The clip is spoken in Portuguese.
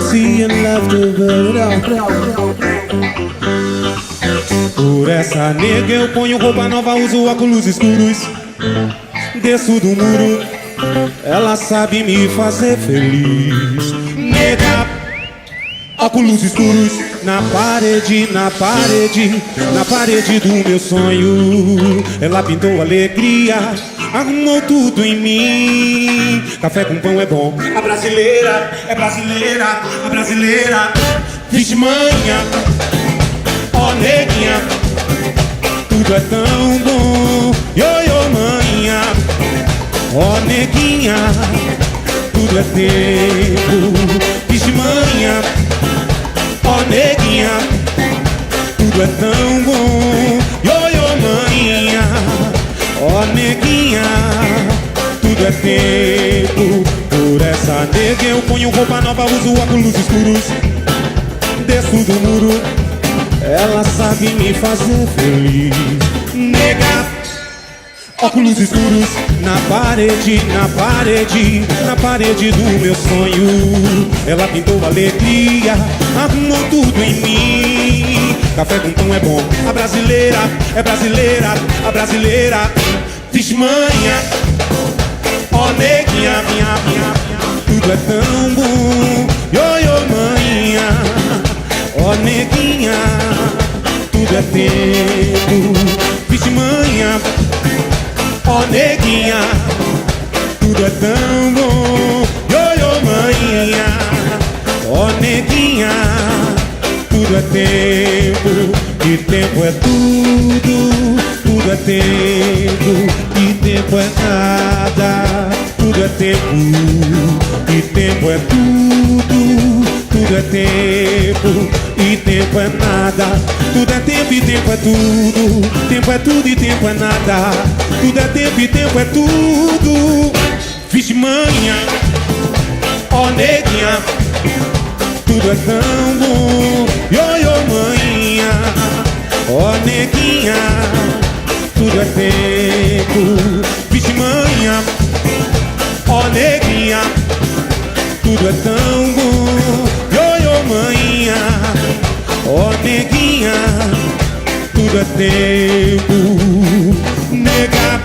See and love to burn it out. Por essa nega eu ponho roupa nova, uso óculos escuros, desço do muro, ela sabe me fazer feliz. Nega, óculos escuros na parede, na parede, na parede do meu sonho. Ela pintou alegria, arrumou tudo em mim. Café com pão é bom. A brasileira é brasileira, a brasileira. Vixe manha, ó neguinha, tudo é tão bom. Ioiô manha, ó neguinha, tudo é tempo. Vixe manha, ó neguinha, tudo é tão bom. Ioiô manha, ó neguinha, tudo é tempo. Por essa nega eu ponho roupa nova, uso óculos escuros, desço do muro, ela sabe me fazer feliz. Nega, óculos escuros na parede, na parede, na parede do meu sonho. Ela pintou alegria, arrumou tudo em mim. Café com pão é bom. A brasileira é brasileira, a brasileira. Vixe manha, ó neguinha, minha, tudo é tão bom. Ioiô manha, ó neguinha, tudo é tempo. Vixe manha, ó neguinha, tudo é tão bom. Ioiô manha, ó neguinha, tudo é tempo. E tempo é tudo, tudo é tempo. E tempo é nada, tudo é tempo. E tempo é tudo, tudo é tempo. E tempo é nada, tudo é tempo e tempo é tudo. Tempo é tudo e tempo é nada, tudo é tempo e tempo é tudo. Vixe manha, ó neguinha, tudo é tão bom. Ioiô manha, ó neguinha, tudo é tempo. Vixe manha, ó neguinha, tudo é tão bom. Ioiô manha, ó neguinha, tudo é tempo. Nega,